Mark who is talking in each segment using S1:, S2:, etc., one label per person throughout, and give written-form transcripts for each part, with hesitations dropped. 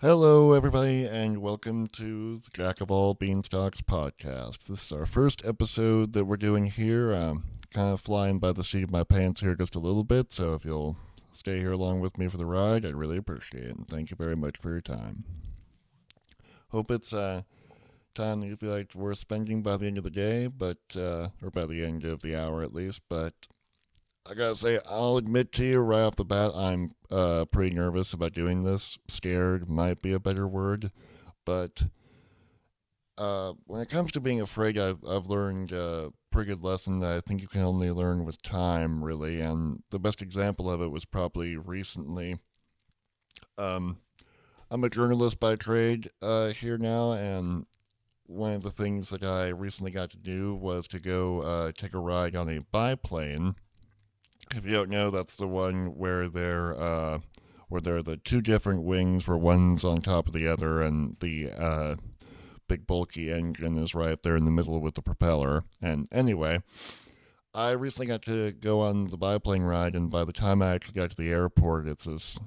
S1: Hello, everybody, and welcome to the Jackovol Beanstalks podcast. This is our first episode that we're doing here. Kind of flying by the seat of my pants here just a little bit, so if you'll stay here along with me for the ride, I'd really appreciate it. And thank you very much for your time. Hope it's time that you feel like it's worth spending by the end of the day, or by the end of the hour at least. But I gotta say, I'll admit to you right off the bat, I'm pretty nervous about doing this. Scared might be a better word, but when it comes to being afraid, I've learned a pretty good lesson that I think you can only learn with time, really. And the best example of it was probably recently. Um, I'm a journalist by trade here now, and one of the things that I recently got to do was to go take a ride on a biplane. If you don't know, that's the one where there are the two different wings, where one's on top of the other, and the big bulky engine is right there in the middle with the propeller. And anyway, I recently got to go on the biplane ride, and by the time I actually got to the airport, it's this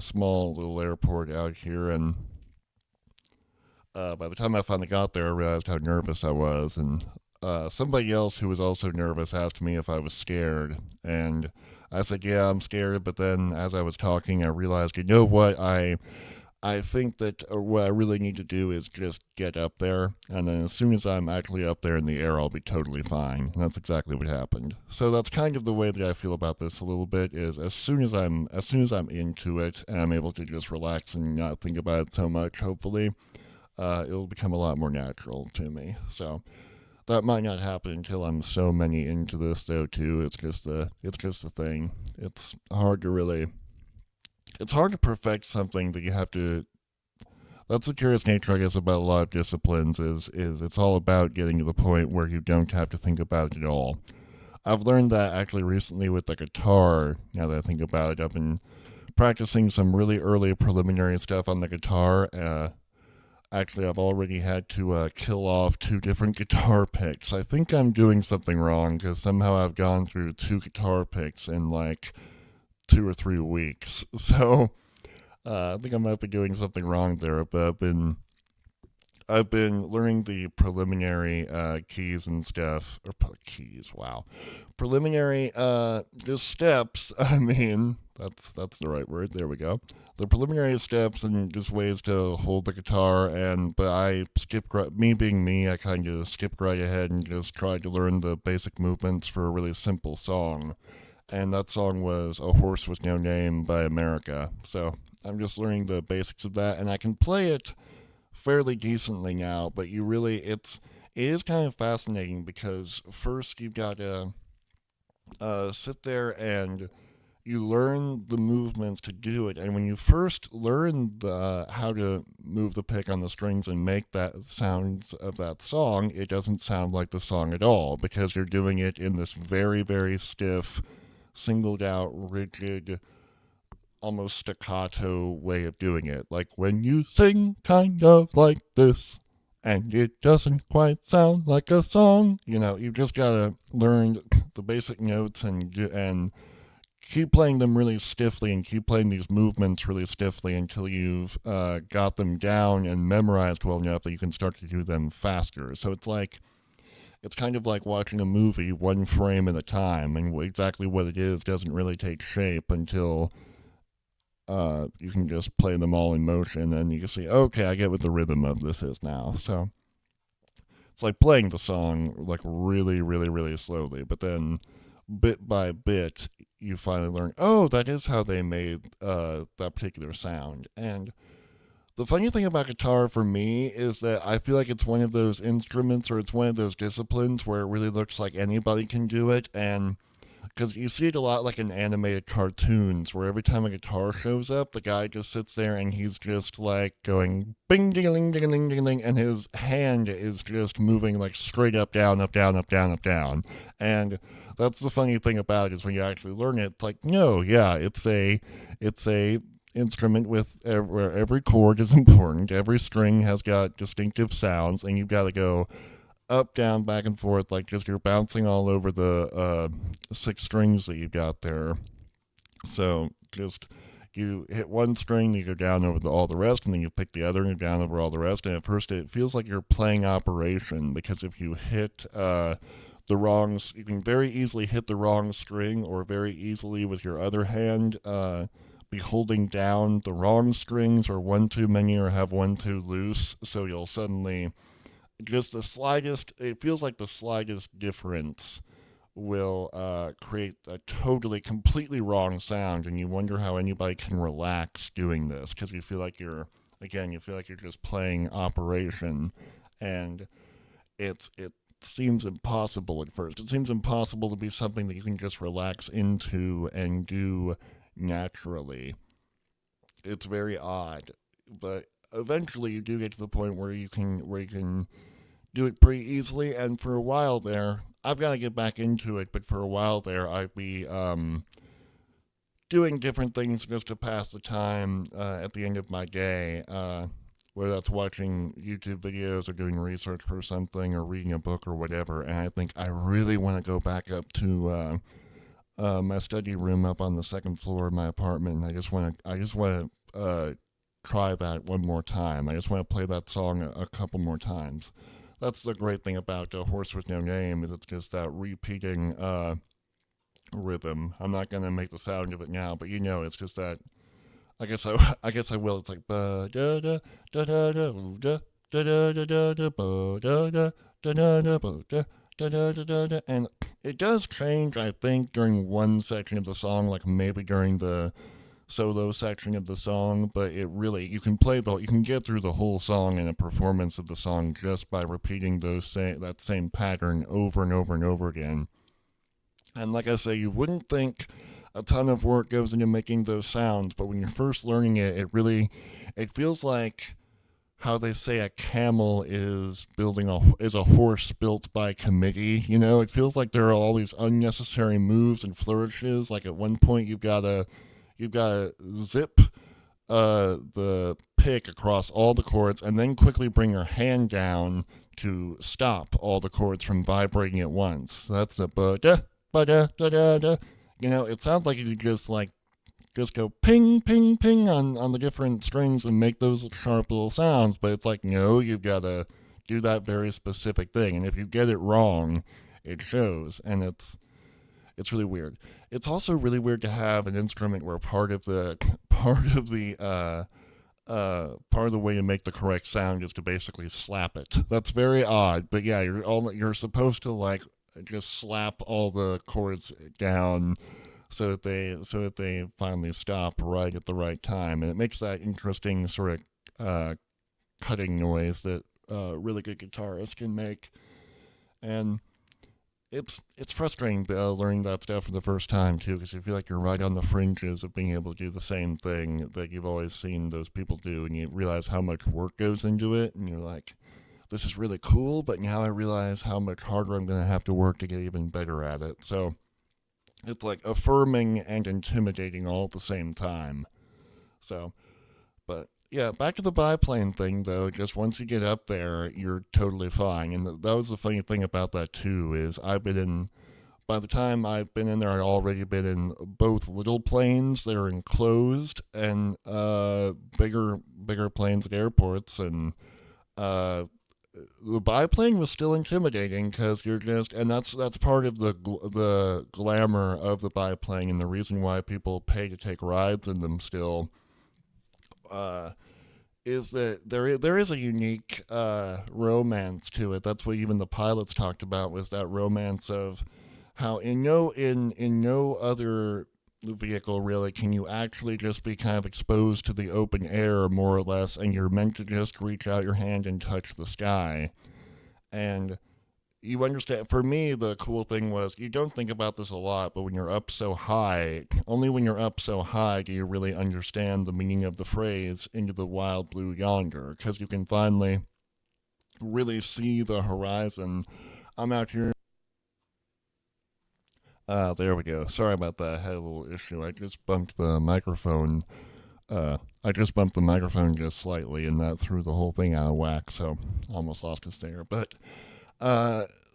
S1: small little airport out here, and by the time I finally got there, I realized how nervous I was, and somebody else who was also nervous asked me if I was scared, and I said, "Yeah, I'm scared." But then, as I was talking, I realized, you know what? I think that what I really need to do is just get up there, and then as soon as I'm actually up there in the air, I'll be totally fine. And that's exactly what happened. So that's kind of the way that I feel about this a little bit. Is as soon as I'm into it, and I'm able to just relax and not think about it so much. Hopefully, it'll become a lot more natural to me. So that might not happen until I'm so many into this, though. Too, it's just the thing. It's hard to perfect something that you have to. That's the curious nature, I guess, about a lot of disciplines. Is it's all about getting to the point where you don't have to think about it at all. I've learned that actually recently with the guitar. Now that I think about it, I've been practicing some really early preliminary stuff on the guitar. Actually, I've already had to kill off two different guitar picks. I think I'm doing something wrong because somehow I've gone through two guitar picks in like 2 or 3 weeks. So I think I might be doing something wrong there. But I've been learning the preliminary keys and stuff. Keys, wow. Preliminary just steps. I mean, that's the right word. There we go. The preliminary steps and just ways to hold the guitar. And but I skipped me being me. I kind of skipped right ahead and just tried to learn the basic movements for a really simple song. And that song was "A Horse with No Name" by America. So I'm just learning the basics of that, and I can play it fairly decently now. But it is kind of fascinating because first you've got to sit there and you learn the movements to do it. And when you first learn how to move the pick on the strings and make that sounds of that song, it doesn't sound like the song at all because you're doing it in this very, very stiff, singled out, rigid, almost staccato way of doing it. Like when you sing kind of like this, and it doesn't quite sound like a song. You've just gotta learn the basic notes and keep playing them really stiffly and keep playing these movements really stiffly until you've got them down and memorized well enough that you can start to do them faster. So it's kind of like watching a movie one frame at a time, and exactly what it is doesn't really take shape until you can just play them all in motion, and you can see, okay, I get what the rhythm of this is now. So it's like playing the song like really, really, really slowly, but then bit by bit, you finally learn, oh, that is how they made that particular sound. And the funny thing about guitar for me is that I feel like it's one of those instruments or it's one of those disciplines where it really looks like anybody can do it. And because you see it a lot like in animated cartoons where every time a guitar shows up, the guy just sits there and he's just like going bing ding ding ding ding ding, and his hand is just moving like straight up, down, up, down, up, down, up, down. And that's the funny thing about it is when you actually learn it, it's like, no, yeah, it's a instrument where every chord is important, every string has got distinctive sounds, and you've got to go up, down, back and forth, like just you're bouncing all over the six strings that you got there. So just you hit one string, you go down over all the rest, and then you pick the other and go down over all the rest. And at first, it feels like you're playing operation because if you hit the wrongs, you can very easily hit the wrong string, or very easily with your other hand be holding down the wrong strings, or one too many, or have one too loose. So you'll suddenly just the slightest. It feels like the slightest difference will create a totally, completely wrong sound, and you wonder how anybody can relax doing this because you feel like you feel like you're just playing operation, and it seems impossible at first. It seems impossible to be something that you can just relax into and do naturally. It's very odd, but eventually you do get to the point where you can do it pretty easily. And for a while there, I've got to get back into it. But for a while there, I'd be doing different things just to pass the time at the end of my day. Whether that's watching YouTube videos or doing research for something or reading a book or whatever. And I think I really want to go back up to my study room up on the second floor of my apartment. And I just want to try that one more time. I just want to play that song a couple more times. That's the great thing about A Horse with No Name, is it's just that repeating rhythm. I'm not gonna make the sound of it now, but it's just that. I guess I will. It's like ba da da da da da da da da da da ba da da da da da ba da da da da da, and it does change. I think during one section of the song, like maybe during the solo section of the song, but it really you can get through the whole song in a performance of the song just by repeating that same pattern over and over and over again. And like I say, you wouldn't think a ton of work goes into making those sounds, but when you're first learning it, it feels like how they say a camel is a horse built by committee. It feels like there are all these unnecessary moves and flourishes. Like at one point, you've got to zip the pick across all the chords, and then quickly bring your hand down to stop all the chords from vibrating at once. That's a ba da ba da da da da. It sounds like you could just go ping ping ping on the different strings and make those sharp little sounds, but it's like, no, you've got to do that very specific thing, and if you get it wrong, it shows, and it's really weird. It's also really weird to have an instrument where part of the way to make the correct sound is to basically slap it. That's very odd, but yeah, you're supposed to like just slap all the chords down so that they finally stop right at the right time, and it makes that interesting sort of cutting noise that really good guitarists can make, and it's frustrating learning that stuff for the first time too, because you feel like you're right on the fringes of being able to do the same thing that you've always seen those people do, and you realize how much work goes into it, and you're like, this is really cool, but now I realize how much harder I'm going to have to work to get even better at it. So it's like affirming and intimidating all at the same time. So, but yeah, back to the biplane thing though. Just once you get up there, you're totally fine. And that was the funny thing about that too, is by the time I've been in there, I'd already been in both little planes that are enclosed and bigger planes at airports, and the biplane was still intimidating because and that's part of the glamour of the biplane, and the reason why people pay to take rides in them still is that there is a unique romance to it. That's what even the pilots talked about, was that romance of how in no other vehicle really can you actually just be kind of exposed to the open air more or less, and you're meant to just reach out your hand and touch the sky. And you understand, for me, the cool thing was, you don't think about this a lot, but when you're up so high, only when you're up so high do you really understand the meaning of the phrase "into the wild blue yonder," because you can finally really see the horizon. I'm out here. There we go. Sorry about that. I had a little issue. I just bumped the microphone just slightly, and that threw the whole thing out of whack, so almost lost it there. But,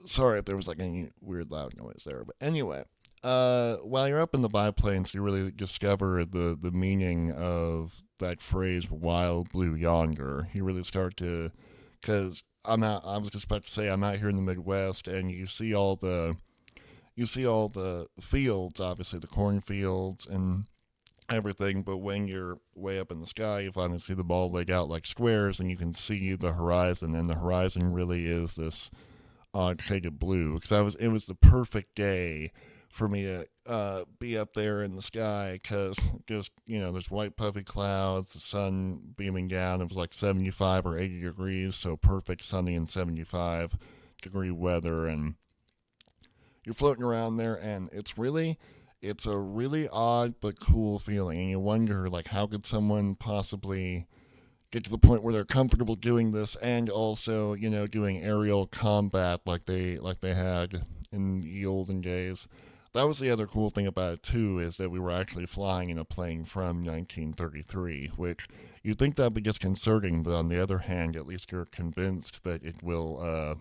S1: sorry if there was like any weird loud noise there. But anyway, while you're up in the biplanes, you really discover the meaning of that phrase "wild blue yonder." You really start to, because I'm out. I was just about to say I'm out here in the Midwest, and you see all the fields, obviously the cornfields and everything. But when you're way up in the sky, you finally see them all laid out like squares, and you can see the horizon. And the horizon really is this odd shaded blue. Because it was the perfect day for me to be up there in the sky. Because just there's white puffy clouds, the sun beaming down. It was like 75 or 80 degrees, so perfect sunny and 75-degree weather, and you're floating around there, and it's a really odd but cool feeling, and you wonder like how could someone possibly get to the point where they're comfortable doing this and also doing aerial combat like they had in the olden days. That was the other cool thing about it too, is that we were actually flying in a plane from 1933, which you'd think that'd be disconcerting, but on the other hand, at least you're convinced that it will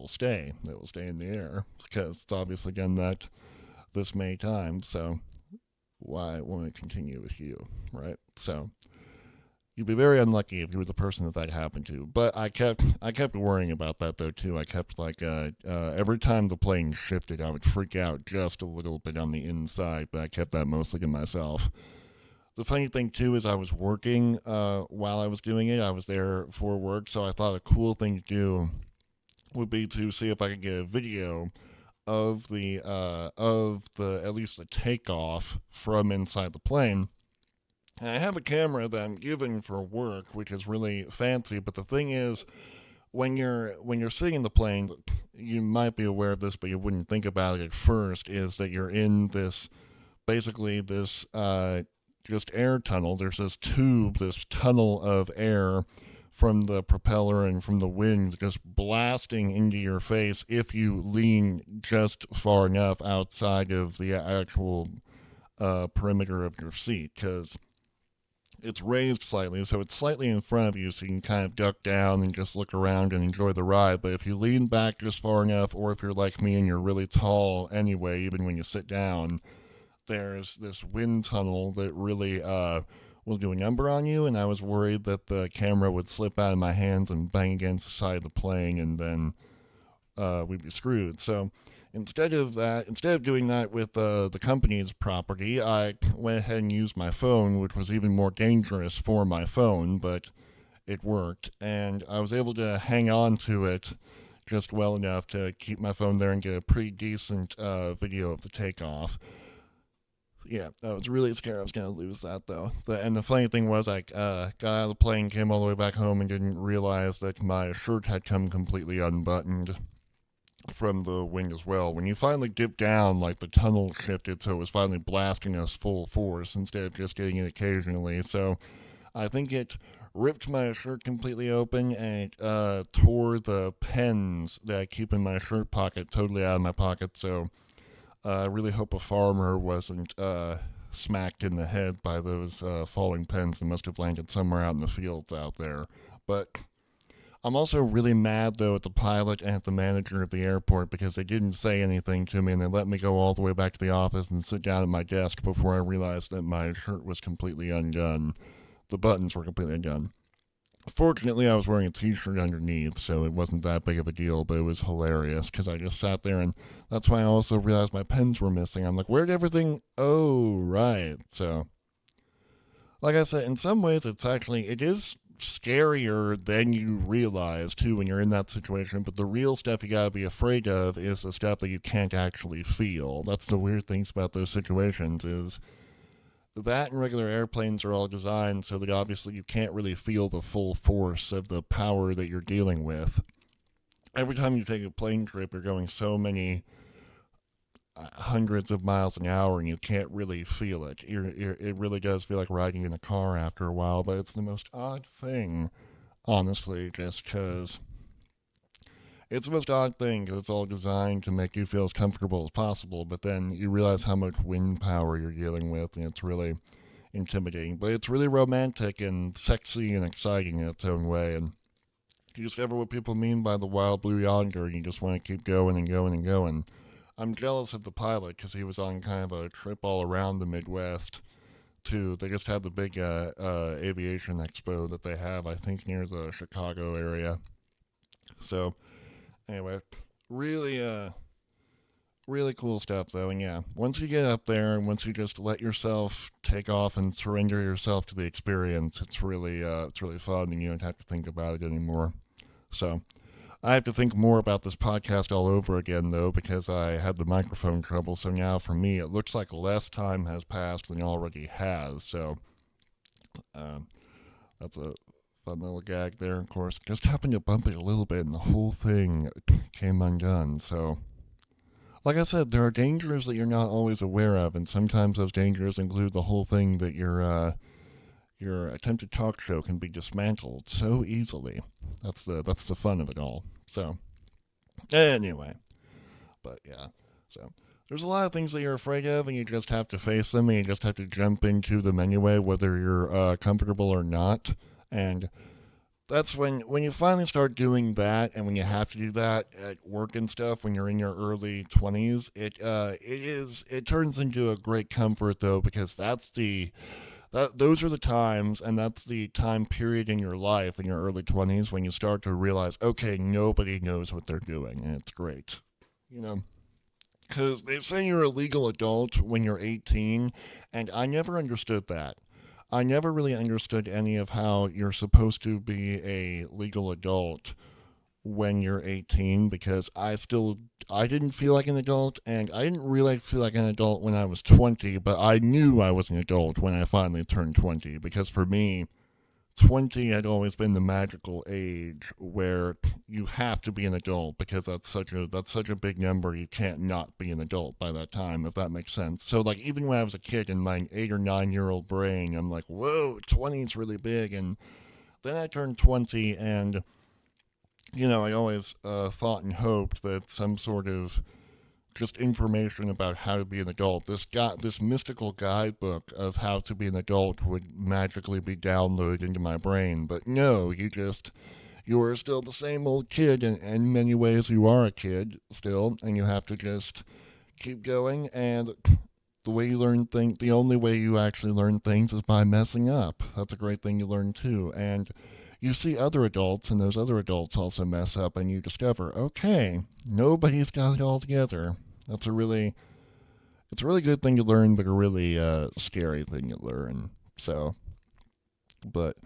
S1: stay. It will stay in the air because it's obviously done that this many times. So why won't it continue with you, right? So you'd be very unlucky if you were the person that happened to. But I kept worrying about that though too. I kept like every time the plane shifted, I would freak out just a little bit on the inside. But I kept that mostly to myself. The funny thing too is I was working while I was doing it. I was there for work, so I thought a cool thing to do would be to see if I could get a video of the at least the takeoff from inside the plane. And I have a camera that I'm given for work, which is really fancy. But the thing is, when you're sitting in the plane, you might be aware of this, but you wouldn't think about it at first. Is that you're in this basically this just air tunnel. There's this tube, this tunnel of air from the propeller and from the wind just blasting into your face if you lean just far enough outside of the actual perimeter of your seat, because it's raised slightly, so it's slightly in front of you, so you can kind of duck down and just look around and enjoy the ride. But if you lean back just far enough, or if you're like me and you're really tall anyway, even when you sit down, there's this wind tunnel that really will do a number on you, and I was worried that the camera would slip out of my hands and bang against the side of the plane, and then we'd be screwed. So instead of doing that with the company's property, I went ahead and used my phone, which was even more dangerous for my phone, but it worked, and I was able to hang on to it just well enough to keep my phone there and get a pretty decent video of the takeoff. Yeah, I was really scared I was going to lose that, though. And the funny thing was, I got out of the plane, came all the way back home, and didn't realize that my shirt had come completely unbuttoned from the wind as well. When you finally dipped down, like the tunnel shifted, so it was finally blasting us full force instead of just getting it occasionally. So I think it ripped my shirt completely open, and it tore the pens that I keep in my shirt pocket totally out of my pocket. So I really hope a farmer wasn't smacked in the head by those falling pens that must have landed somewhere out in the fields out there. But I'm also really mad, though, at the pilot and at the manager of the airport, because they didn't say anything to me, and they let me go all the way back to the office and sit down at my desk before I realized that my shirt was completely undone. The buttons were completely undone. Fortunately, I was wearing a t-shirt underneath, so it wasn't that big of a deal, but it was hilarious, because I just sat there, and that's why I also realized my pens were missing. I'm like, where'd everything... Oh, right. So, like I said, in some ways, it is scarier than you realize, too, when you're in that situation, but the real stuff you gotta be afraid of is the stuff that you can't actually feel. That's the weird things about those situations, is that and regular airplanes are all designed so that obviously you can't really feel the full force of the power that you're dealing with. Every time you take a plane trip, you're going so many hundreds of miles an hour and you can't really feel it. It really does feel like riding in a car after a while, but it's the most odd thing, honestly, just because it's the most odd thing because it's all designed to make you feel as comfortable as possible, but then you realize how much wind power you're dealing with, and it's really intimidating. But it's really romantic and sexy and exciting in its own way, and you discover what people mean by the wild blue yonder, and you just want to keep going and going and going. I'm jealous of the pilot because he was on kind of a trip all around the Midwest. Too, they just had the big aviation expo that they have, I think, near the Chicago area. So anyway, really, really cool stuff though. And yeah, once you get up there and once you just let yourself take off and surrender yourself to the experience, it's really fun, and you don't have to think about it anymore. So I have to think more about this podcast all over again, though, because I had the microphone trouble. So now, for me, it looks like less time has passed than already has. So um, that's a fun little gag there, of course. Just happened to bump it a little bit, and the whole thing came undone. So, like I said, there are dangers that you're not always aware of, and sometimes those dangers include the whole thing that your attempted talk show can be dismantled so easily. That's the fun of it all. So anyway, but yeah, so there's a lot of things that you're afraid of, and you just have to face them, and you just have to jump into them anyway, whether you're comfortable or not. And that's when you finally start doing that, and when you have to do that at work and stuff, when you're in your early 20s, it turns into a great comfort though, because those are the times, and that's the time period in your life in your early 20s when you start to realize, okay, nobody knows what they're doing, and it's great. You know, because they say you're a legal adult when you're 18, and I never understood that. I never really understood any of how you're supposed to be a legal adult when you're 18, because I didn't feel like an adult, and I didn't really feel like an adult when I was 20, but I knew I was an adult when I finally turned 20, because for me 20 had always been the magical age where you have to be an adult, because that's such a big number. You can't not be an adult by that time, if that makes sense. So like, even when I was a kid, in my 8 or 9 year old brain, I'm like, whoa, 20 is really big. And then I turned 20, and I always thought and hoped that some sort of just information about how to be an adult, this mystical guidebook of how to be an adult, would magically be downloaded into my brain. But no, you are still the same old kid, and in many ways you are a kid still, and you have to just keep going. And the only way you actually learn things is by messing up. That's a great thing you learn too. And you see other adults, and those other adults also mess up, and you discover, okay, nobody's got it all together. That's a really it's a really good thing to learn, but a really scary thing to learn. So, but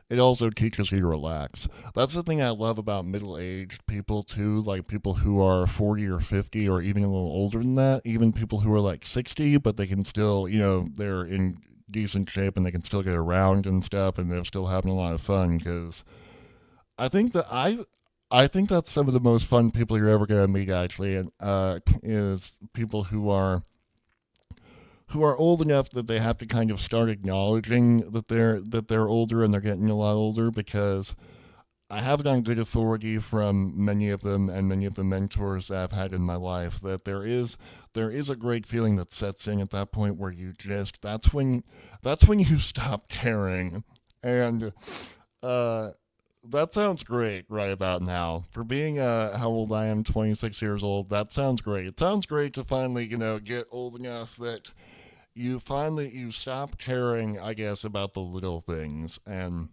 S1: it also teaches you to relax. That's the thing I love about middle-aged people too, like people who are 40 or 50 or even a little older than that, even people who are like 60, but they can still, they're in decent shape and they can still get around and stuff, and they're still having a lot of fun, because I think that I think that's some of the most fun people you're ever gonna meet, actually, and is people who are old enough that they have to kind of start acknowledging that they're older, and they're getting a lot older, because I have it on good authority from many of them and many of the mentors that I've had in my life, that there is a great feeling that sets in at that point, where you just that's when you stop caring. And uh that sounds great right about now. For being how old I am, 26 years old, that sounds great. It sounds great to finally, get old enough that you stop caring, I guess, about the little things. And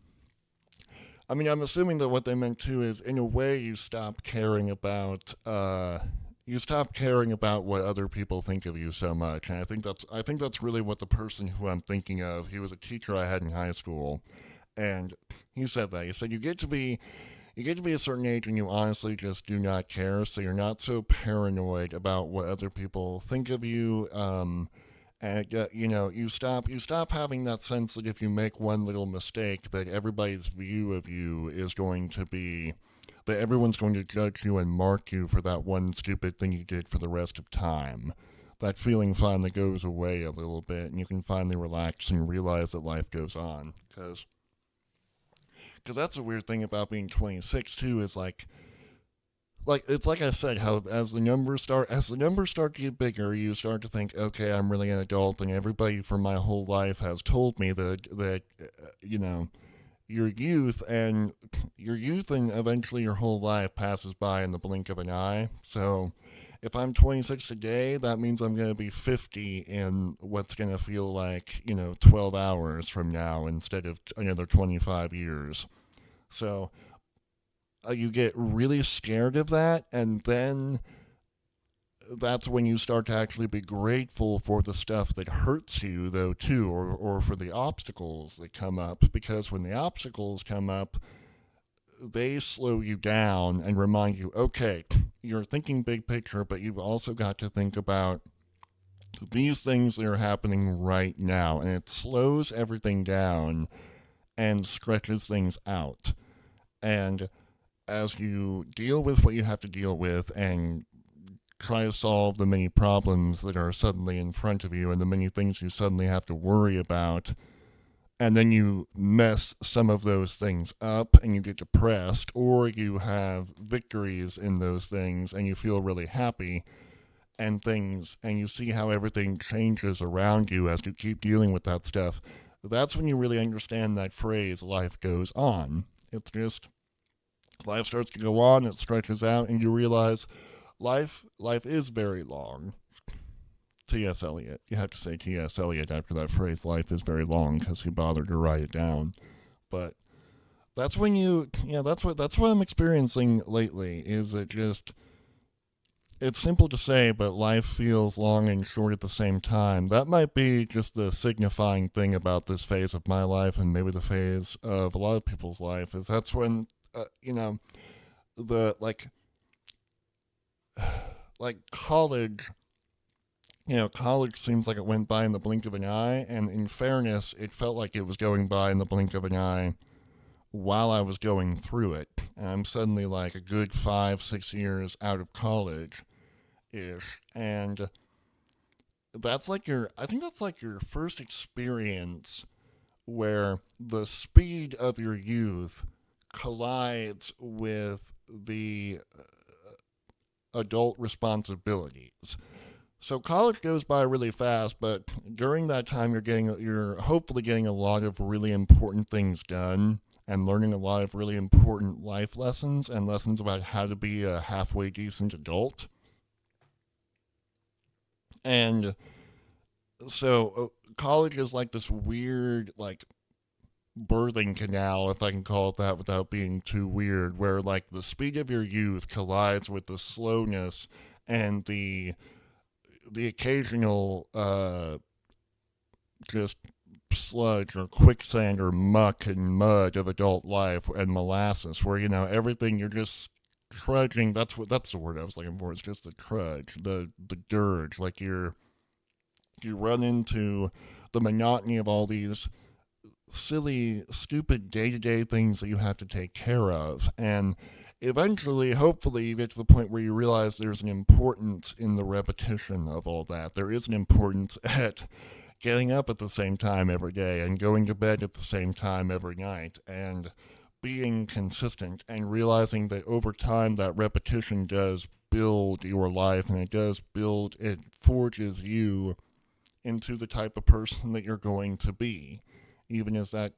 S1: I mean, I'm assuming that what they meant too is, in a way, you stop caring about what other people think of you so much. And I think that's really what the person who I'm thinking of. He was a teacher I had in high school, and he said that. He said you get to be a certain age and you honestly just do not care, so you're not so paranoid about what other people think of you. And you stop having that sense that if you make one little mistake, that everybody's view of you is going to be that everyone's going to judge you and mark you for that one stupid thing you did for the rest of time. That feeling finally goes away a little bit, and you can finally relax and realize that life goes on. Because that's a weird thing about being 26 too, is like it's like I said, how as the numbers start to get bigger, you start to think, okay, I'm really an adult, and everybody for my whole life has told me that your youth and eventually your whole life passes by in the blink of an eye. So if I'm 26 today, that means I'm going to be 50 in what's going to feel like, 12 hours from now instead of another 25 years. So you get really scared of that, and then that's when you start to actually be grateful for the stuff that hurts you, though, too, or for the obstacles that come up. Because when the obstacles come up, they slow you down and remind you, okay, you're thinking big picture, but you've also got to think about these things that are happening right now. And it slows everything down and stretches things out. And as you deal with what you have to deal with and try to solve the many problems that are suddenly in front of you and the many things you suddenly have to worry about, and then you mess some of those things up and you get depressed, or you have victories in those things and you feel really happy and you see how everything changes around you as you keep dealing with that stuff. That's when you really understand that phrase, life goes on. It's just, life starts to go on, it stretches out, and you realize life is very long. T.S. Eliot. You have to say T.S. Eliot after that phrase, life is very long, because he bothered to write it down. But that's when that's what I'm experiencing lately, is it just, it's simple to say, but life feels long and short at the same time. That might be just the signifying thing about this phase of my life, and maybe the phase of a lot of people's life, is that's when, the, like college, college seems like it went by in the blink of an eye, and in fairness, it felt like it was going by in the blink of an eye while I was going through it. And I'm suddenly like a good 5-6 years out of college ish. And I think that's like your first experience where the speed of your youth collides with the adult responsibilities. So college goes by really fast, but during that time you're hopefully getting a lot of really important things done and learning a lot of really important life lessons and lessons about how to be a halfway decent adult. And so college is like this weird, like, birthing canal, if I can call it that without being too weird, where like the speed of your youth collides with the slowness and the occasional just sludge or quicksand or muck and mud of adult life and molasses, where everything you're just trudging. That's the word I was looking for. It's just a trudge, the dirge. Like you run into the monotony of all these silly, stupid day-to-day things that you have to take care of. And eventually, hopefully, you get to the point where you realize there's an importance in the repetition of all that. There is an importance at getting up at the same time every day and going to bed at the same time every night and being consistent and realizing that over time that repetition does build your life, and it forges you into the type of person that you're going to be. Even as that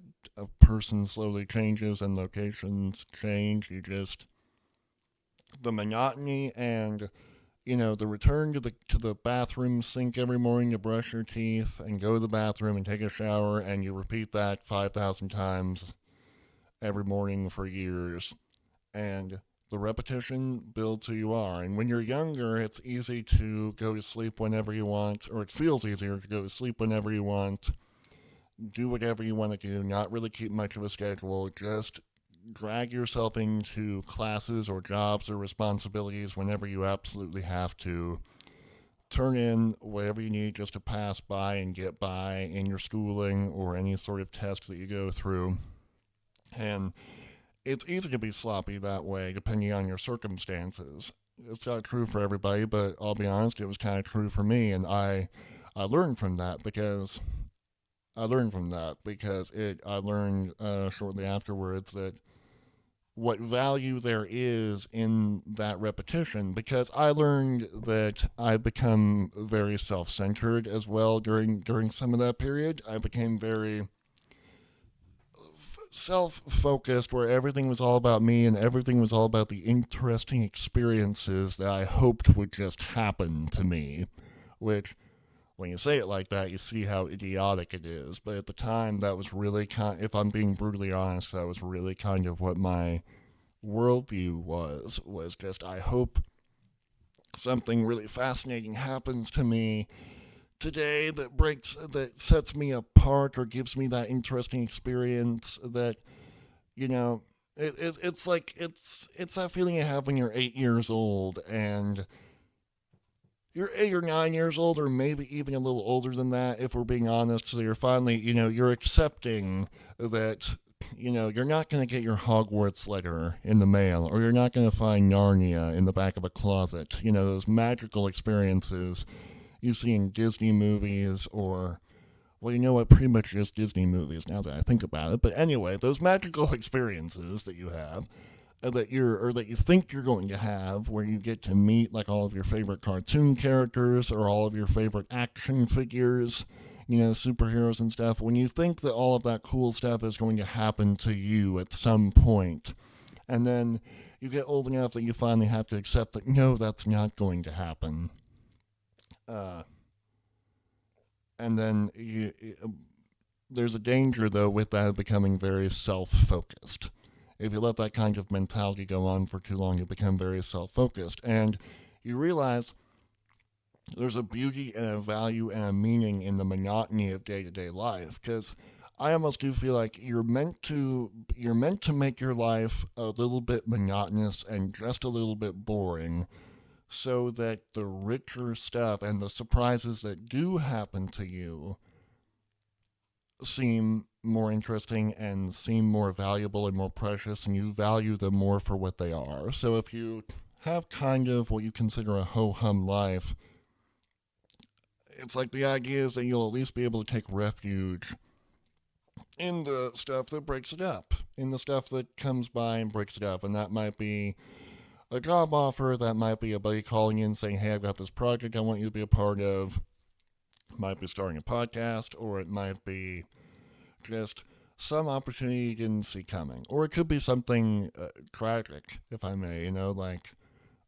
S1: person slowly changes and locations change, the monotony and the return to the bathroom sink every morning to brush your teeth and go to the bathroom and take a shower, and you repeat that 5,000 times every morning for years. And the repetition builds who you are. And when you're younger, it's easy to go to sleep whenever you want, or it feels easier to go to sleep whenever you want, do whatever you want to do, not really keep much of a schedule, just drag yourself into classes or jobs or responsibilities whenever you absolutely have to. Turn in whatever you need just to pass by and get by in your schooling or any sort of test that you go through. And it's easy to be sloppy that way depending on your circumstances. It's not true for everybody, but I'll be honest, it was kind of true for me, and I learned from that because I learned shortly afterwards that what value there is in that repetition, because I learned that I become very self-centered as well during some of that period. I became very self-focused, where everything was all about me and everything was all about the interesting experiences that I hoped would just happen to me, which, when you say it like that, you see how idiotic it is. But at the time, that was really if I'm being brutally honest, that was really kind of what my worldview was just, I hope something really fascinating happens to me today that sets me apart or gives me that interesting experience that, you know, it's like it's that feeling you have when you're 8 years old and you're 8 or 9 years old, or maybe even a little older than that, if we're being honest. So you're finally, you're accepting that, you're not going to get your Hogwarts letter in the mail, or you're not going to find Narnia in the back of a closet. Those magical experiences you see in Disney movies, or, well, you know what, pretty much just Disney movies now that I think about it. But anyway, those magical experiences that you have, that you think you're going to have, where you get to meet like all of your favorite cartoon characters or all of your favorite action figures, superheroes and stuff. When you think that all of that cool stuff is going to happen to you at some point, and then you get old enough that you finally have to accept that no, that's not going to happen. And then there's a danger, though, with that becoming very self-focused. If you let that kind of mentality go on for too long, you become very self-focused. And you realize there's a beauty and a value and a meaning in the monotony of day-to-day life. Because I almost do feel like you're meant to make your life a little bit monotonous and just a little bit boring, so that the richer stuff and the surprises that do happen to you seem more interesting and seem more valuable and more precious, and you value them more for what they are. So if you have kind of what you consider a ho-hum life, it's like the idea is that you'll at least be able to take refuge in the stuff that breaks it up, in the stuff that comes by and breaks it up. And that might be a job offer, that might be a buddy calling in saying, hey, I've got this project I want you to be a part of. It might be starting a podcast, or it might be just some opportunity you didn't see coming. Or it could be something tragic, if I may, like,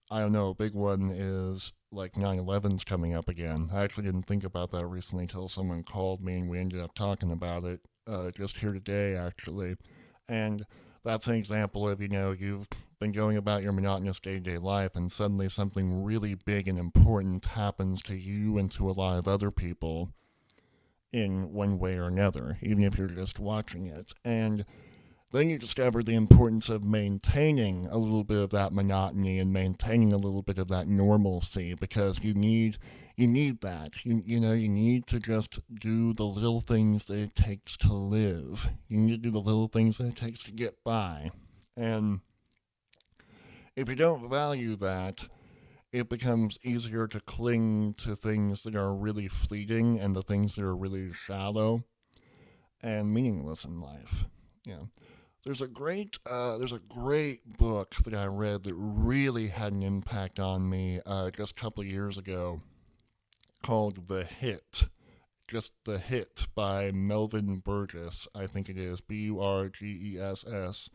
S1: I don't know, a big one is like 9/11's coming up again. I actually didn't think about that recently until someone called me and we ended up talking about it just here today, actually. And that's an example of, you've been going about your monotonous day-to-day life, and suddenly something really big and important happens to you and to a lot of other people in one way or another, even if you're just watching it. And then you discover the importance of maintaining a little bit of that monotony and maintaining a little bit of that normalcy, because you need that. You need to just do the little things that it takes to live. You need to do the little things that it takes to get by. And if you don't value that, it becomes easier to cling to things that are really fleeting and the things that are really shallow and meaningless in life. Yeah. There's a great book that I read that really had an impact on me just a couple of years ago, called The Hit. Just The Hit by Melvin Burgess, I think it is, Burgess.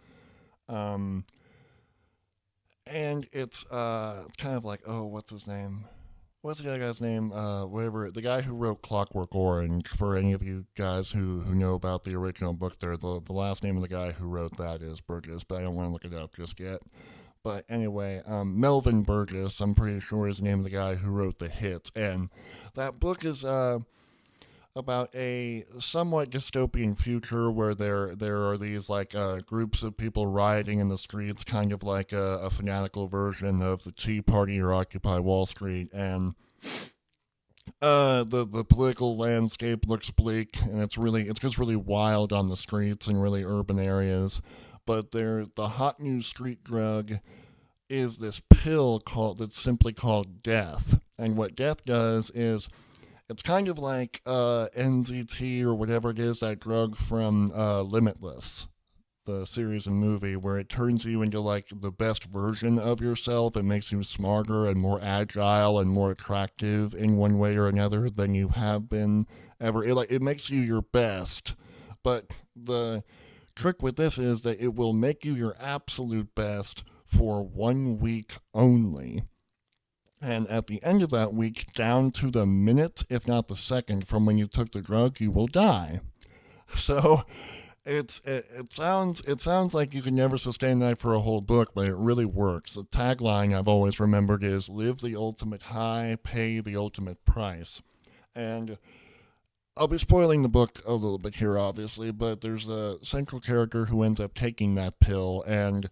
S1: And it's kind of like, what's his name? What's the other guy's name? Whatever. The guy who wrote Clockwork Orange, for any of you guys who know about the original book there, the last name of the guy who wrote that is Burgess, but I don't want to look it up just yet. But anyway, Melvin Burgess, I'm pretty sure, is the name of the guy who wrote The Hit. And that book is about a somewhat dystopian future where there are these groups of people rioting in the streets, kind of like a fanatical version of the Tea Party or Occupy Wall Street, and the political landscape looks bleak, and it's just really wild on the streets in really urban areas. But the hot new street drug is this pill that's simply called death, and what death does is, it's kind of like NZT or whatever it is, that drug from Limitless, the series and movie, where it turns you into the best version of yourself. It makes you smarter and more agile and more attractive in one way or another than you have been ever. It makes you your best, but the trick with this is that it will make you your absolute best for 1 week only. And at the end of that week, down to the minute, if not the second, from when you took the drug, you will die. So it sounds like you can never sustain that for a whole book, but it really works. The tagline I've always remembered is "Live the ultimate high, pay the ultimate price." And I'll be spoiling the book a little bit here, obviously, but there's a central character who ends up taking that pill, and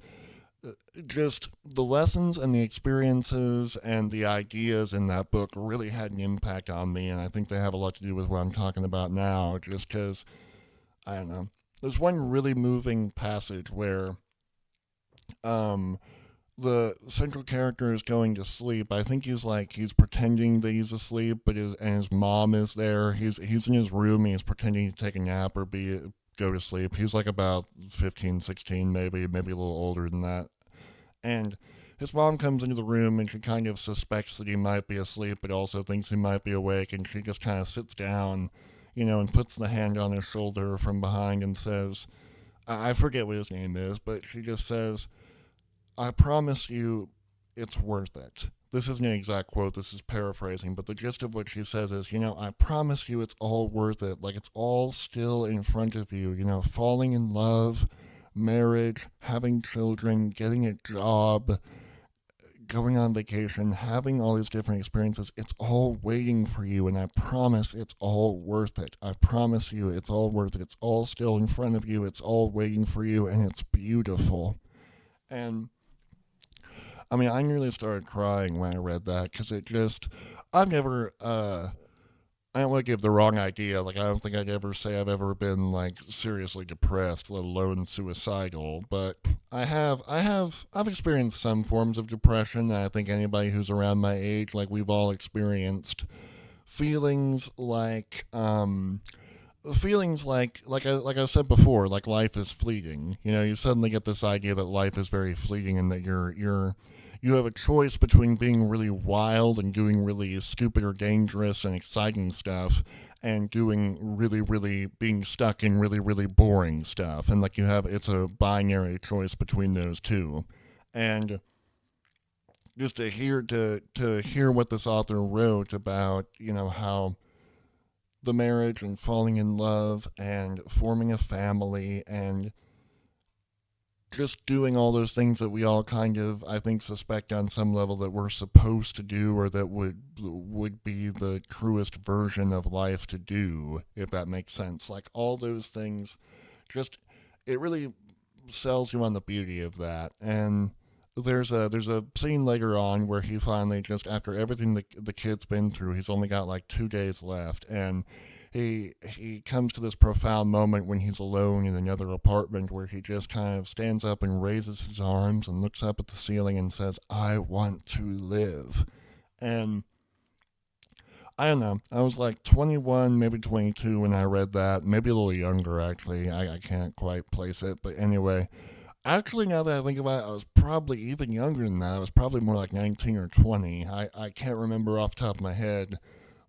S1: just the lessons and the experiences and the ideas in that book really had an impact on me, and I think they have a lot to do with what I'm talking about now, just because, I don't know. There's one really moving passage where the central character is going to sleep. I think he's pretending that he's asleep, but his mom is there. He's in his room and he's pretending to take a nap or go to sleep. He's like about 15, 16, maybe a little older than that. And his mom comes into the room and she kind of suspects that he might be asleep, but also thinks he might be awake. And she just kind of sits down, and puts the hand on his shoulder from behind and says, I forget what his name is, but she just says, "I promise you it's worth it." This isn't an exact quote, this is paraphrasing, but the gist of what she says is, "I promise you it's all worth it. Like, it's all still in front of you, falling in love, marriage, having children, getting a job, going on vacation, having all these different experiences. It's all waiting for you, and I promise it's all worth it. I promise you it's all worth it. It's all still in front of you. It's all waiting for you, and it's beautiful." And I nearly started crying when I read that because I've never, I don't want to give the wrong idea. Like, I don't think I'd ever say I've ever been, like, seriously depressed, let alone suicidal. But I've experienced some forms of depression. And I think anybody who's around my age, like, we've all experienced feelings like I said before, like life is fleeting. You suddenly get this idea that life is very fleeting and that you have a choice between being really wild and doing really stupid or dangerous and exciting stuff and doing being stuck in really boring stuff. And like it's a binary choice between those two. And just to hear what this author wrote about, how the marriage and falling in love and forming a family and just doing all those things that we all kind of, I think, suspect on some level that we're supposed to do or that would be the truest version of life to do, if that makes sense. Like, all those things, it really sells you on the beauty of that. And there's a scene later on where he finally, just after everything the kid's been through, he's only got like 2 days left, and he comes to this profound moment when he's alone in another apartment where he just kind of stands up and raises his arms and looks up at the ceiling and says, "I want to live." And I don't know, I was like 21, maybe 22 when I read that, maybe a little younger actually, I can't quite place it, but anyway. Actually, now that I think about it, I was probably even younger than that. I was probably more like 19 or 20. I can't remember off the top of my head.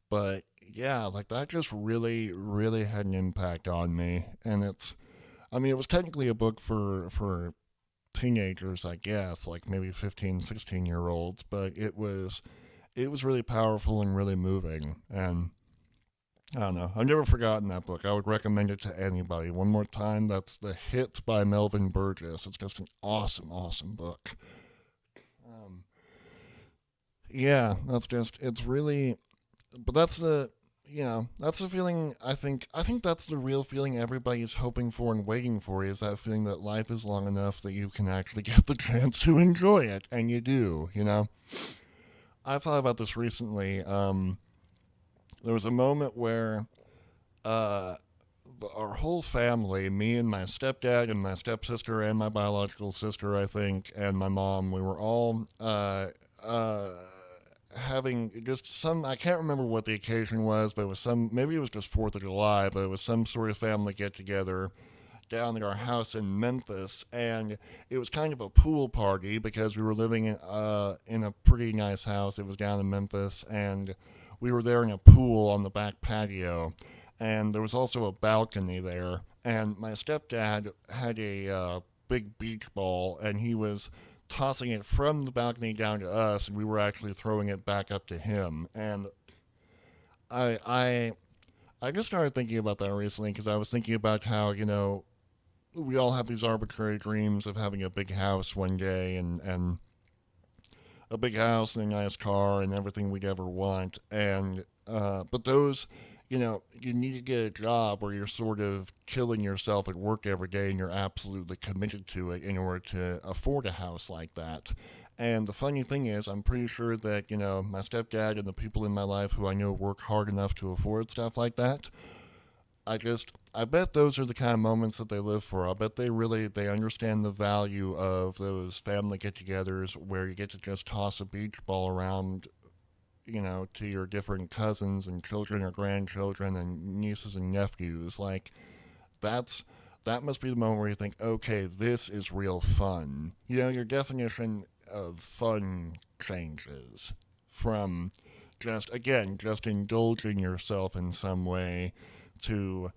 S1: But yeah, like that just really had an impact on me. And it was technically a book for teenagers, I guess, like maybe 15, 16-year-olds. But it was really powerful and really moving. And I don't know. I've never forgotten that book. I would recommend it to anybody. One more time, that's The Hits by Melvin Burgess. It's just an awesome book. Um, yeah, it's really, but that's the feeling I think that's the real feeling everybody's hoping for and waiting for, is that feeling that life is long enough that you can actually get the chance to enjoy it. And you do, I've thought about this recently. There was a moment where uh, our whole family, me and my stepdad and my stepsister and my biological sister, I think, and my mom, we were all having just I can't remember what the occasion was, but it was maybe it was just 4th of July, but it was some sort of family get together down at our house in Memphis, and it was kind of a pool party because we were living in a pretty nice house. It was down in Memphis, and we were there in a pool on the back patio. and there was also a balcony there. And my stepdad had a big beach ball, and he was tossing it from the balcony down to us, and we were actually throwing it back up to him. And I I I just started thinking about that recently because I was thinking about how we all have these arbitrary dreams of having a big house one day, and a big house and a nice car and everything we'd ever want. And but those, you need to get a job where you're sort of killing yourself at work every day and you're absolutely committed to it in order to afford a house like that. And the funny thing is, I'm pretty sure that, my stepdad and the people in my life who I know work hard enough to afford stuff like that. I bet those are the kind of moments that they live for. I bet they understand the value of those family get-togethers where you get to just toss a beach ball around, to your different cousins and children or grandchildren and nieces and nephews. Like that's that must be the moment where you think, okay, this is real fun. Your definition of fun changes from just indulging yourself in some way to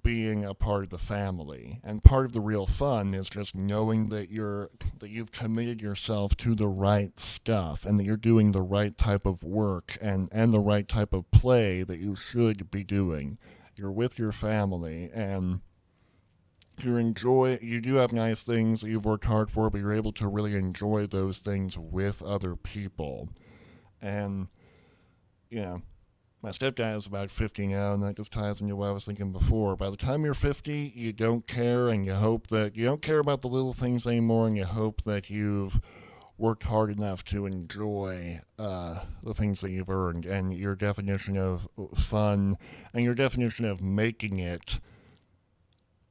S1: being a part of the family. And part of the real fun is just knowing that you've committed yourself to the right stuff and that you're doing the right type of work and the right type of play that you should be doing. You're with your family and you do have nice things that you've worked hard for, but you're able to really enjoy those things with other people. And my stepdad is about 50 now, and that just ties into what I was thinking before. By the time you're 50, you don't care, and you hope that you don't care about the little things anymore, and you hope that you've worked hard enough to enjoy the things that you've earned, and your definition of fun and your definition of making it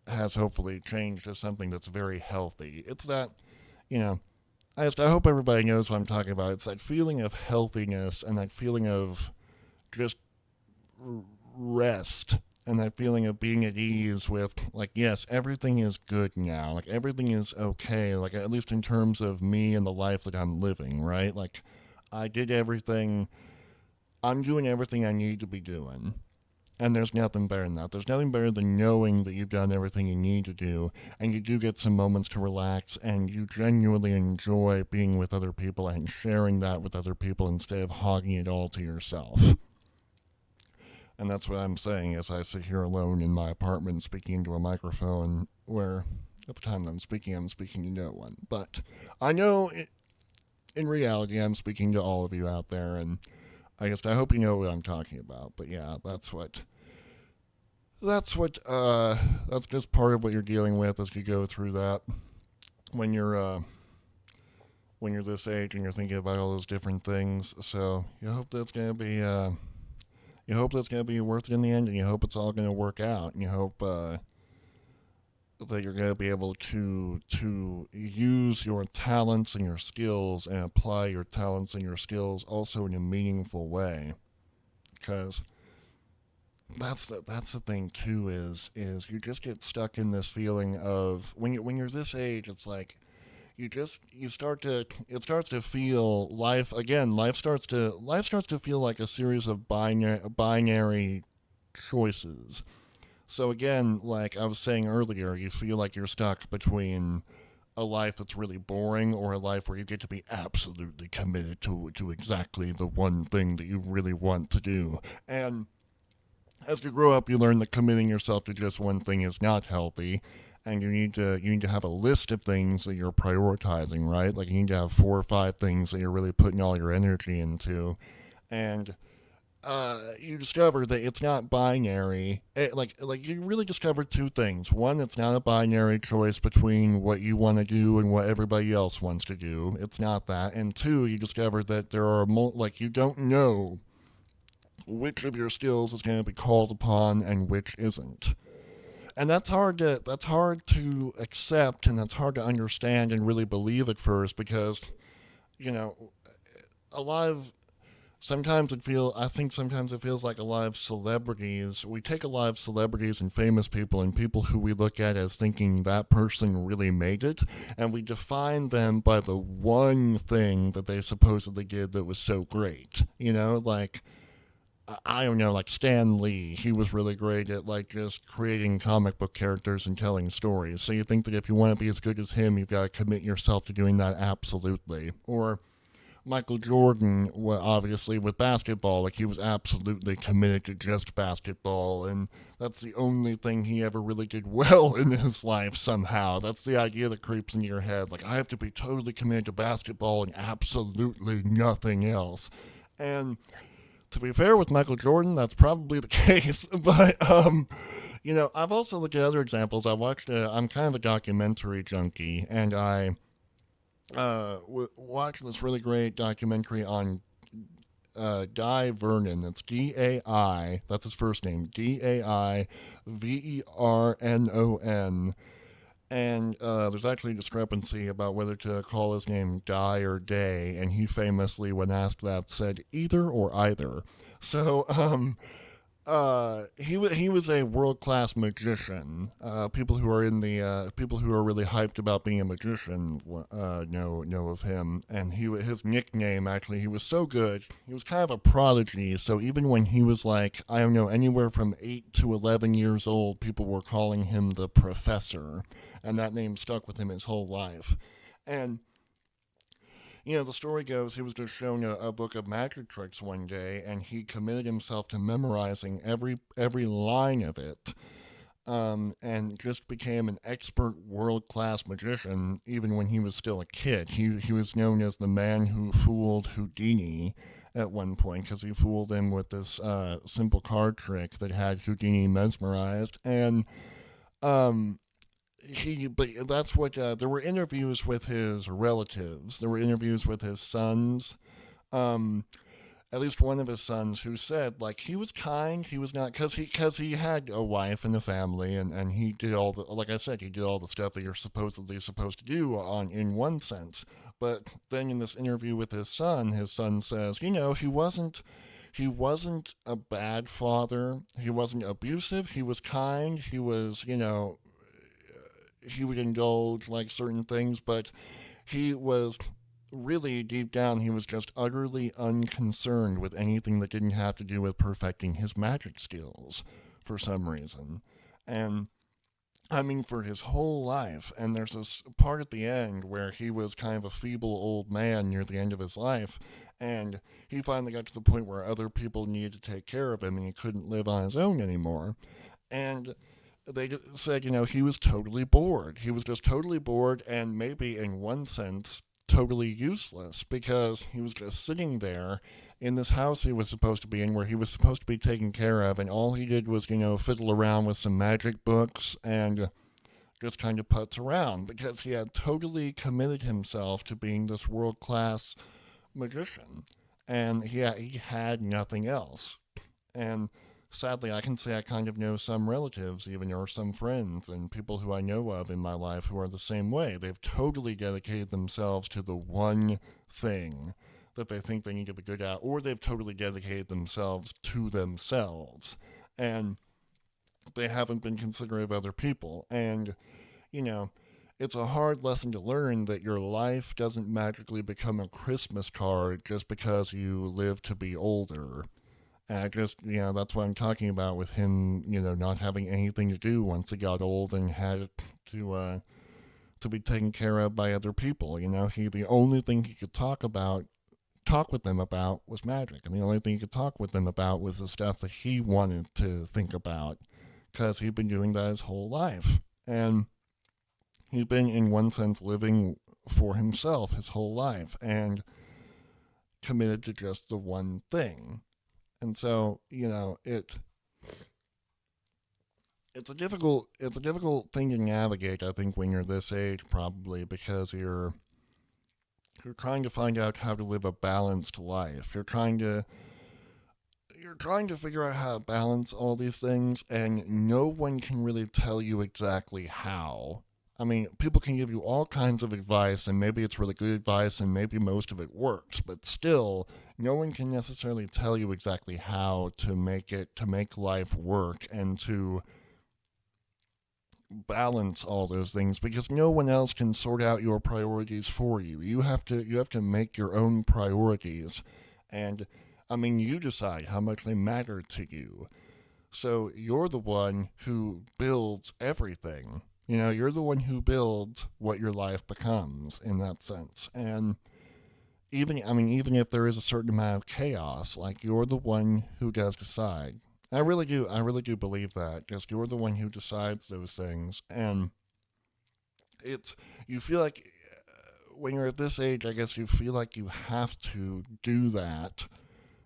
S1: has hopefully changed to something that's very healthy. It's that, you know, I hope everybody knows what I'm talking about. It's that feeling of healthiness and that feeling of just rest and that feeling of being at ease with, like, yes, everything is good now. Like, everything is okay. Like, at least in terms of me and the life that I'm living, right? Like, I did everything. I'm doing everything I need to be doing. And there's nothing better than that. There's nothing better than knowing that you've done everything you need to do, and you do get some moments to relax, and you genuinely enjoy being with other people and sharing that with other people instead of hogging it all to yourself. And that's what I'm saying as I sit here alone in my apartment speaking into a microphone where, at the time that I'm speaking to no one. But I know in reality I'm speaking to all of you out there, and I hope you know what I'm talking about. But yeah, that's just part of what you're dealing with as you go through that when you're this age and you're thinking about all those different things. So you hope that's gonna be worth it in the end, and you hope it's all gonna work out, and you hope that you're gonna be able to use your talents and your skills and apply your talents and your skills also in a meaningful way, because that's the thing too is you just get stuck in this feeling of when you're this age. It's like you start to it starts to feel life starts to feel like a series of binary choices. So again, like I was saying earlier, you feel like you're stuck between a life that's really boring or a life where you get to be absolutely committed to exactly the one thing that you really want to do. And as you grow up, you learn that committing yourself to just one thing is not healthy, and you need to have a list of things that you're prioritizing, right? Like you need to have 4 or 5 things that you're really putting all your energy into, and you discover that it's not binary. Like you really discover 2 things. One, it's not a binary choice between what you want to do and what everybody else wants to do. It's not that. And 2, you discover that there are you don't know which of your skills is going to be called upon and which isn't. And that's hard to accept, and that's hard to understand and really believe at first, because you know a lot of I think sometimes it feels like a lot of celebrities, we take a lot of celebrities and famous people and people who we look at as thinking that person really made it, and we define them by the one thing that they supposedly did that was so great. I don't know, like Stan Lee, he was really great at like just creating comic book characters and telling stories. So you think that if you want to be as good as him, you've got to commit yourself to doing that absolutely. Or Michael Jordan, well, obviously with basketball, like he was absolutely committed to just basketball, and that's the only thing he ever really did well in his life somehow. That's the idea that creeps into your head. Like, I have to be totally committed to basketball and absolutely nothing else. And to be fair with Michael Jordan, that's probably the case. But I've also looked at other examples. I'm kind of a documentary junkie, and I watched this really great documentary on Guy Vernon. That's Dai. That's his first name. Davernon. And there's actually a discrepancy about whether to call his name Guy or Day, and he famously, when asked that, said either or either. So, he was a world class magician. People who are really hyped about being a magician know of him. And his nickname, actually, he was so good. He was kind of a prodigy. So even when he was like, I don't know, anywhere from 8 to 11 years old, people were calling him the Professor, and that name stuck with him his whole life. And the story goes he was just shown a book of magic tricks one day, and he committed himself to memorizing every line of it, and just became an expert world class magician even when he was still a kid. He was known as the man who fooled Houdini at one point because he fooled him with this simple card trick that had Houdini mesmerized. And um, but that's what there were interviews with his relatives. There were interviews with his sons. Um, at least one of his sons who said like he was kind. He was not because he had a wife and a family, and he did all the like I said he did all the stuff that you're supposedly supposed to do on in one sense. But then in this interview with his son says, he wasn't a bad father. He wasn't abusive. He was kind. He would indulge like certain things, but he was really deep down, he was just utterly unconcerned with anything that didn't have to do with perfecting his magic skills for some reason. And I mean, for his whole life, and there's this part at the end where he was kind of a feeble old man near the end of his life, and he finally got to the point where other people needed to take care of him and he couldn't live on his own anymore. And they said, he was totally bored. He was just totally bored and maybe in one sense totally useless because he was just sitting there in this house he was supposed to be in where he was supposed to be taken care of, and all he did was, fiddle around with some magic books and just kind of putz around because he had totally committed himself to being this world class magician. And he had nothing else. And sadly, I can say I kind of know some relatives, even, or some friends, and people who I know of in my life who are the same way. They've totally dedicated themselves to the one thing that they think they need to be good at, or they've totally dedicated themselves to themselves. And they haven't been considerate of other people. And, you know, it's a hard lesson to learn that your life doesn't magically become a Christmas card just because you live to be older. And I just, that's what I'm talking about with him, not having anything to do once he got old and had to be taken care of by other people. The only thing he could talk with them about was magic. And the only thing he could talk with them about was the stuff that he wanted to think about because he'd been doing that his whole life. And he'd been, in one sense, living for himself his whole life and committed to just the one thing. And so, it's a difficult thing to navigate, I think, when you're this age, probably because you're trying to find out how to live a balanced life. You're trying to figure out how to balance all these things, and no one can really tell you exactly how. I mean, people can give you all kinds of advice, and maybe it's really good advice, and maybe most of it works, but still, no one can necessarily tell you exactly how to make life work, and to balance all those things, because no one else can sort out your priorities for you. You have to make your own priorities, and I mean, you decide how much they matter to you. So you're the one who builds everything. You know, you're the one who builds what your life becomes in that sense. And even if there is a certain amount of chaos, like you're the one who does decide. I really do believe that. Just you're the one who decides those things. And it's, you feel like when you're at this age, I guess you feel like you have to do that.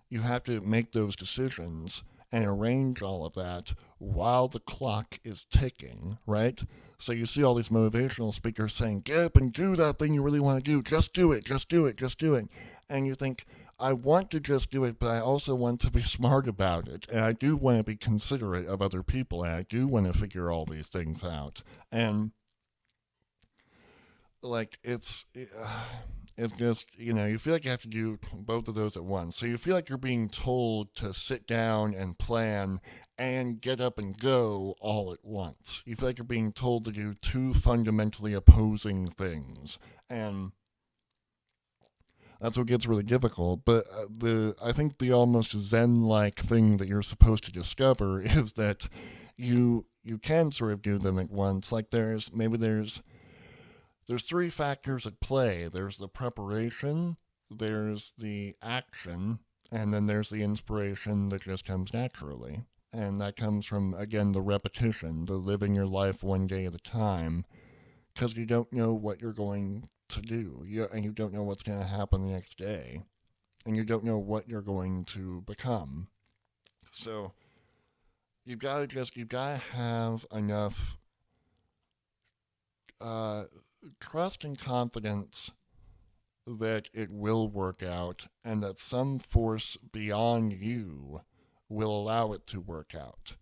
S1: You have to make those decisions and arrange all of that while the clock is ticking, right? So you see all these motivational speakers saying, get up and do that thing you really want to do. Just do it, just do it, just do it. And you think, I want to just do it, but I also want to be smart about it. And I do want to be considerate of other people. And I do want to figure all these things out. And like it's just, you know, you feel like you have to do both of those at once. So you feel like you're being told to sit down and plan and get up and go all at once. You feel like you're being told to do two fundamentally opposing things. And that's what gets really difficult. But I think the almost Zen-like thing that you're supposed to discover is that you can sort of do them at once. Like there's three factors at play. There's the preparation, there's the action, and then there's the inspiration that just comes naturally. And that comes from, again, the repetition, the living your life one day at a time, because you don't know what you're going to do, and you don't know what's going to happen the next day, and you don't know what you're going to become. So you gotta have enough uh, trust and confidence that it will work out and that some force beyond you will allow it to work out.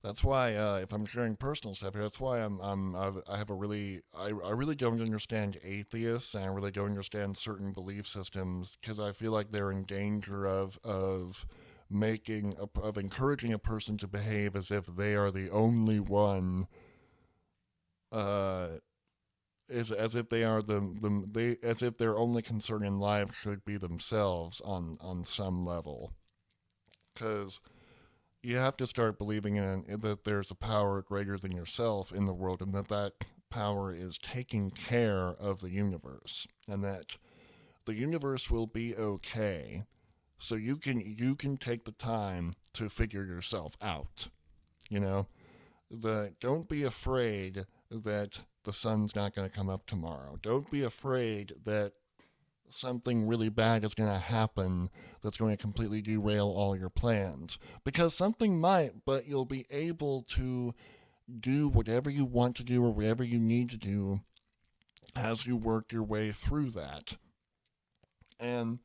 S1: That's why, if I'm sharing personal stuff here, that's why I have a I really don't understand atheists and I really don't understand certain belief systems because I feel like they're in danger of of encouraging a person to behave as if they are the only one uh, is as if they are they as if their only concern in life should be themselves on some level. Because you have to start believing that there's a power greater than yourself in the world, and that that power is taking care of the universe, and that the universe will be okay. So you can take the time to figure yourself out. You know, don't be afraid that the sun's not going to come up tomorrow. Don't be afraid that something really bad is going to happen that's going to completely derail all your plans. Because something might, but you'll be able to do whatever you want to do or whatever you need to do as you work your way through that. And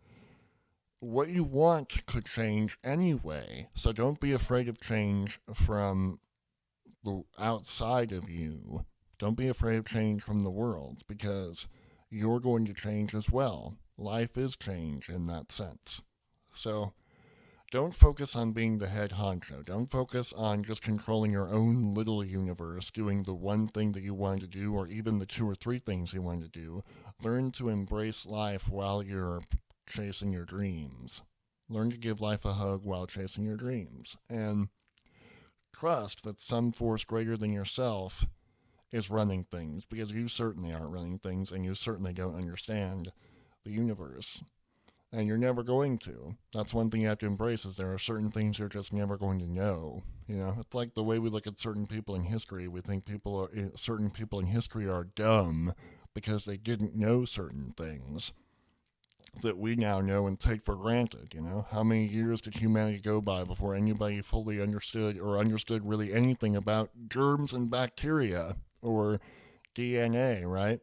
S1: what you want could change anyway. So don't be afraid of change from the outside of you. Don't be afraid of change from the world because you're going to change as well. Life is change in that sense. So don't focus on being the head honcho. Don't focus on just controlling your own little universe, doing the one thing that you want to do, or even the two or three things you want to do. Learn to embrace life while you're chasing your dreams. Learn to give life a hug while chasing your dreams. And trust that some force greater than yourself is running things, because you certainly aren't running things, and you certainly don't understand the universe. And you're never going to. That's one thing you have to embrace, is there are certain things you're just never going to know. You know, it's like the way we look at certain people in history. We think certain people in history are dumb because they didn't know certain things that we now know and take for granted. You know, how many years did humanity go by before anybody fully understood or understood really anything about germs and bacteria or DNA, right?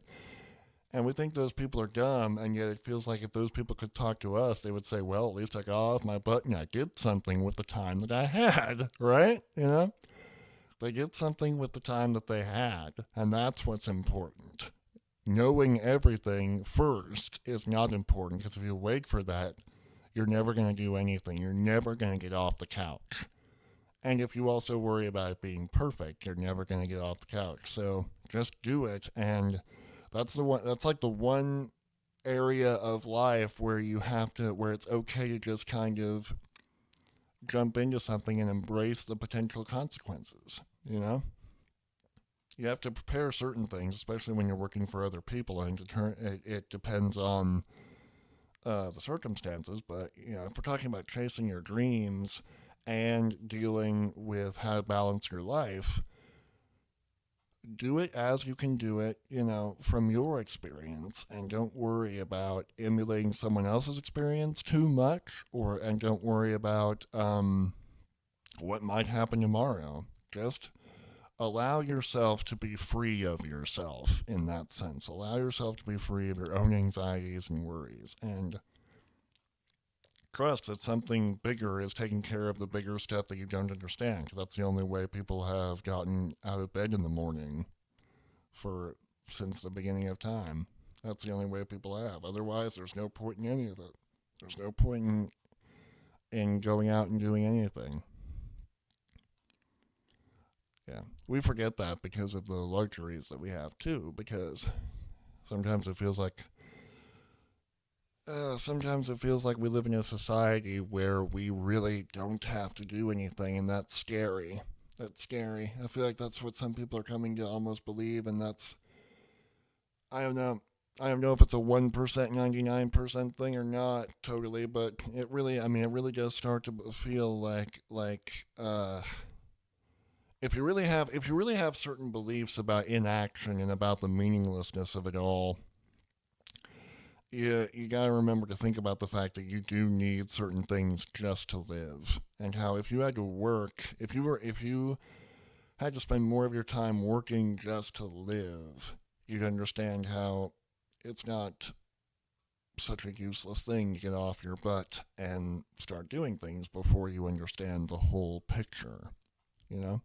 S1: And we think those people are dumb, and yet it feels like if those people could talk to us, they would say, well, at least I got off my butt and I did something with the time that I had, right? You know? They did something with the time that they had, and that's what's important. Knowing everything first is not important, because if you wait for that, you're never going to do anything. You're never going to get off the couch. And if you also worry about it being perfect, you're never going to get off the couch. So just do it, and that's like the one area of life where where it's okay to just kind of jump into something and embrace the potential consequences, you know? You have to prepare certain things, especially when you're working for other people, and it depends on the circumstances. But if we're talking about chasing your dreams and dealing with how to balance your life, do it as you can do it, from your experience, and don't worry about emulating someone else's experience too much, and don't worry about what might happen tomorrow. Just allow yourself to be free of yourself in that sense. Allow yourself to be free of your own anxieties and worries, and trust that something bigger is taking care of the bigger stuff that you don't understand, because that's the only way people have gotten out of bed in the morning for since the beginning of time. That's the only way people have. Otherwise, there's no point in any of it. There's no point in going out and doing anything. Yeah, we forget that because of the luxuries that we have too. Because sometimes it feels like we live in a society where we really don't have to do anything, and that's scary. That's scary. I feel like that's what some people are coming to almost believe, and I don't know. I don't know if it's a 1%, 99% thing or not, totally, but it really does start to feel like if you really have certain beliefs about inaction and about the meaninglessness of it all, you gotta remember to think about the fact that you do need certain things just to live, and how if you had to work, if you had to spend more of your time working just to live, you'd understand how it's not such a useless thing to get off your butt and start doing things before you understand the whole picture. You know,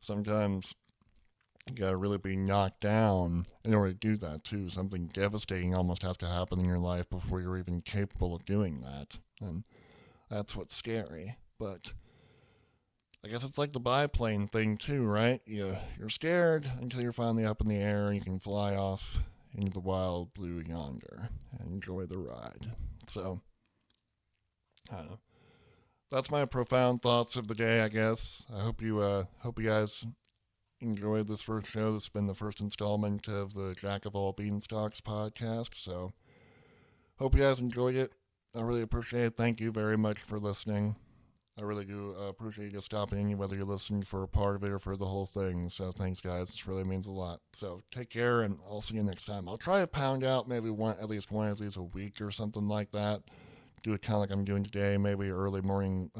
S1: sometimes you gotta really be knocked down in order to do that too. Something devastating almost has to happen in your life before you're even capable of doing that. And that's what's scary. But I guess it's like the biplane thing too, right? You're scared until you're finally up in the air and you can fly off into the wild blue yonder and enjoy the ride. So, I don't know. That's my profound thoughts of the day, I guess. I hope you guys enjoyed this first show. This has been the first installment of the Jackovol Beanstalks podcast. So, hope you guys enjoyed it. I really appreciate it. Thank you very much for listening. I really do appreciate you stopping in, whether you're listening for a part of it or for the whole thing. So thanks, guys. This really means a lot. So take care, and I'll see you next time. I'll try to pound out maybe at least one of these a week or something like that. Do it kind of like I'm doing today, maybe early morning,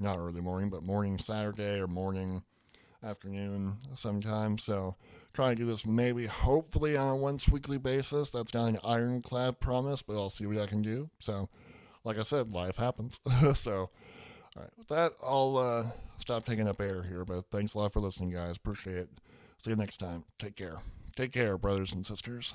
S1: not early morning, but morning Saturday or morning afternoon sometime. So try to do this maybe, hopefully, on a once weekly basis. That's not an ironclad promise, but I'll see what I can do. So, like I said, life happens. So, all right, with that, I'll stop taking up air here, but thanks a lot for listening, guys. Appreciate it. See you next time. Take care. Take care, brothers and sisters.